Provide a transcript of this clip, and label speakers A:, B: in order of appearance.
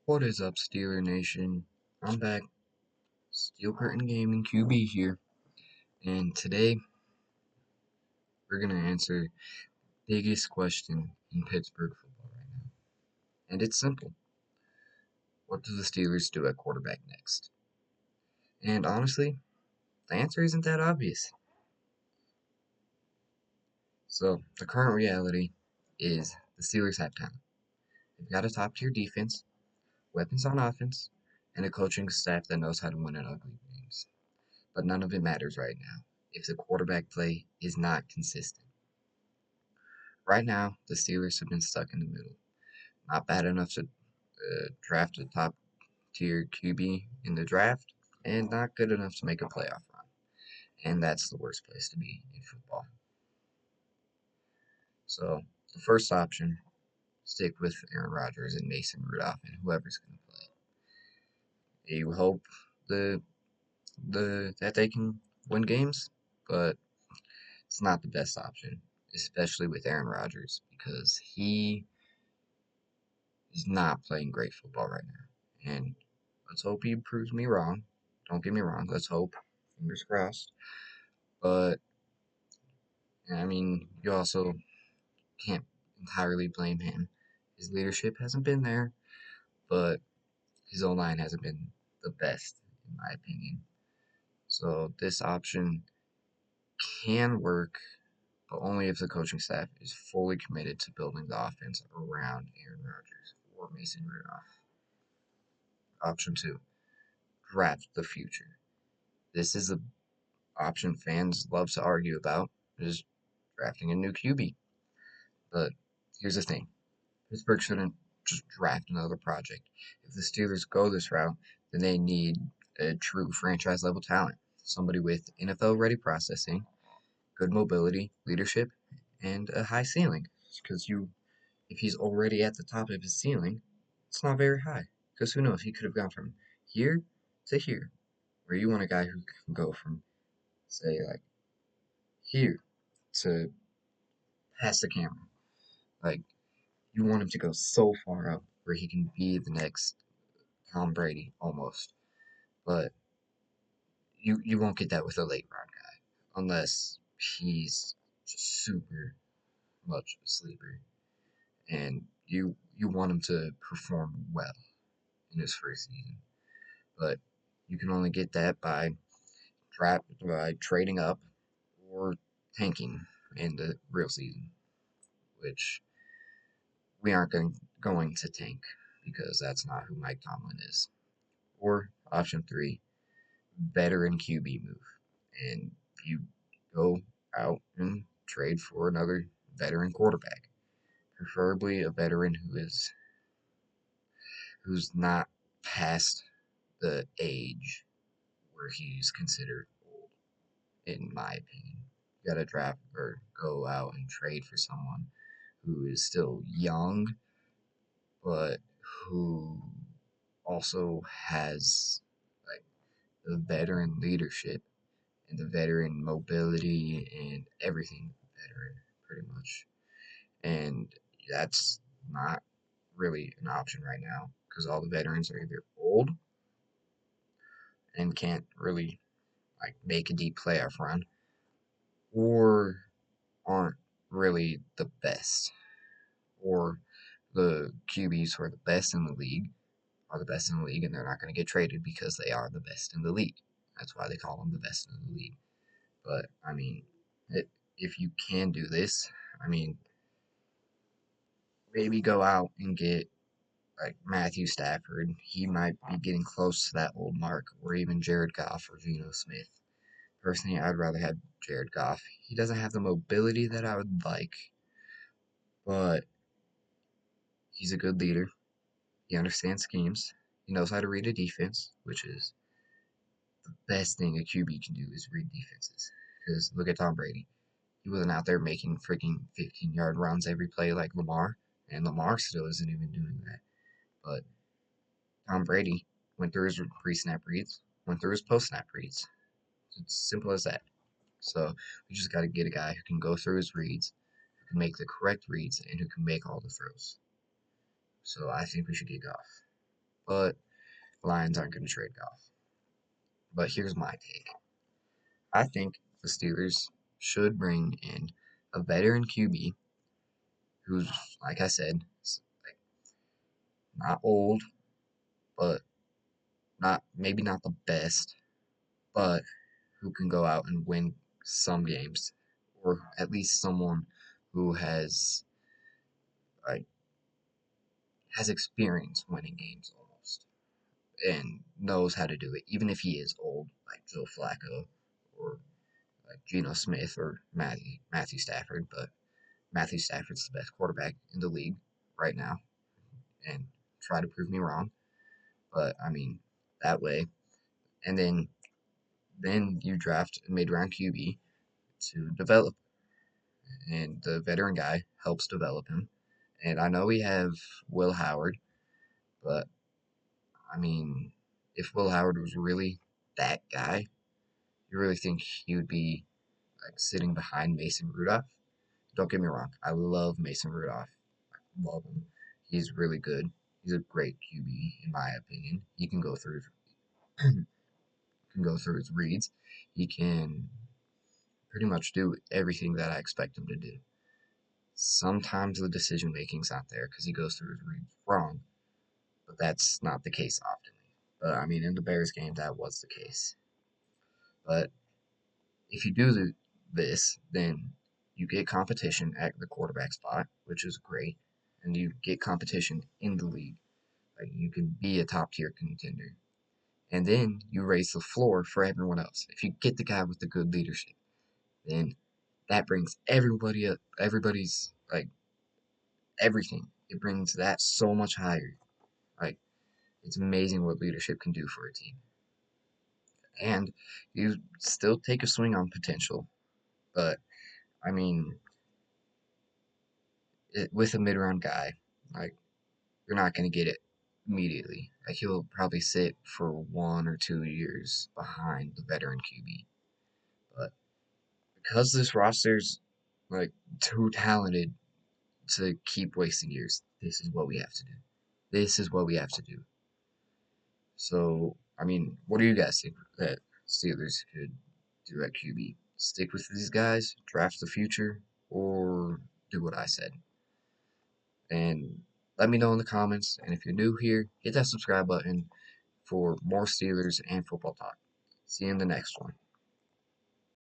A: What is up, Steeler Nation? I'm back, Steel Curtain Gaming QB here, and today we're gonna answer the biggest question in Pittsburgh football right now, and it's simple: what do the Steelers do at quarterback next? And honestly, the answer isn't that obvious. So the current reality is the Steelers have talent. They've got a top-tier defense, weapons on offense, and a coaching staff that knows how to win in ugly games. But none of it matters right now if the quarterback play is not consistent. Right now, the Steelers have been stuck in the middle. Not bad enough to draft a top tier QB in the draft, and not good enough to make a playoff run. And that's the worst place to be in football. So, the first option, stick with Aaron Rodgers and Mason Rudolph and whoever's going to play. You hope the that they can win games, but it's not the best option, especially with Aaron Rodgers because he is not playing great football right now. And let's hope he proves me wrong. Don't get me wrong. Let's hope. Fingers crossed. But, I mean, you also can't entirely blame him. His leadership hasn't been there, but his O line hasn't been the best, in my opinion. So, this option can work, but only if the coaching staff is fully committed to building the offense around Aaron Rodgers or Mason Rudolph. Option two, draft the future. This is a option fans love to argue about is drafting a new QB. But here's the thing: Pittsburgh shouldn't just draft another project. If the Steelers go this route, then they need a true franchise level talent, somebody with NFL ready processing, good mobility, leadership, and a high ceiling. Because if he's already at the top of his ceiling, it's not very high. Because who knows? He could have gone from here to here, where you want a guy who can go from, say, like here to past the camera. Like, you want him to go so far up where he can be the next Tom Brady almost. But you won't get that with a late round guy unless he's just super much a sleeper. And you want him to perform well in his first season. But you can only get that by trading up or tanking in the real season, which we aren't going to tank because that's not who Mike Tomlin is. Or option three, veteran QB move. And you go out and trade for another veteran quarterback, preferably a veteran who's not past the age where he's considered old, in my opinion. You gotta draft or go out and trade for someone who is still young, but who also has like the veteran leadership and the veteran mobility and everything veteran, pretty much. And that's not really an option right now because all the veterans are either old and can't really like make a deep playoff run or aren't really the best. Or the QBs who are the best in the league are the best in the league and they're not going to get traded because they are the best in the league. That's why they call them the best in the league. But I mean, if you can do this, I mean, maybe go out and get like Matthew Stafford. He might be getting close to that old mark, or even Jared Goff or Geno Smith. Personally, I'd rather have Jared Goff. He doesn't have the mobility that I would like, but he's a good leader. He understands schemes. He knows how to read a defense, which is the best thing a QB can do is read defenses. Because look at Tom Brady. He wasn't out there making freaking 15-yard runs every play like Lamar, and Lamar still isn't even doing that. But Tom Brady went through his pre-snap reads, went through his post-snap reads. It's simple as that. So we just got to get a guy who can go through his reads, who can make the correct reads, and who can make all the throws. So I think we should get Goff. but Lions aren't going to trade Goff. But here's my take. I think the Steelers should bring in a veteran QB who's, like I said, like not old, but not maybe not the best, but who can go out and win some games, or at least someone who like has experience winning games almost and knows how to do it, even if he is old, like Joe Flacco or like Geno Smith or Matthew Stafford. But Matthew Stafford's the best quarterback in the league right now, and try to prove me wrong. But I mean that way, and then you draft a mid round QB to develop, and the veteran guy helps develop him. And I know we have Will Howard, but I mean, if Will Howard was really that guy, you really think he would be like sitting behind Mason Rudolph? Don't get me wrong, I love Mason Rudolph. I love him. He's really good. He's a great QB in my opinion. He can go through can go through his reads. He can pretty much do everything that I expect him to do. Sometimes the decision making's not there because he goes through his reads wrong, but that's not the case often. But I mean, in the Bears game, that was the case. But if you do this, then you get competition at the quarterback spot, which is great, and you get competition in the league. Like you can be a top tier contender, and then you raise the floor for everyone else. If you get the guy with the good leadership, then that brings everybody up, everybody's like everything. It brings that so much higher. Like it's amazing what leadership can do for a team, and you still take a swing on potential, but I mean with a mid round guy, like you're not going to get it immediately. Like he'll probably sit for 1 or 2 years behind the veteran QB. But because this roster's like too talented to keep wasting years, this is what we have to do. This is what we have to do. So, I mean, what do you guys think that Steelers could do at QB? Stick with these guys, draft the future, or do what I said? And let me know in the comments. And if you're new here, hit that subscribe button for more Steelers and football talk. See you in the next one.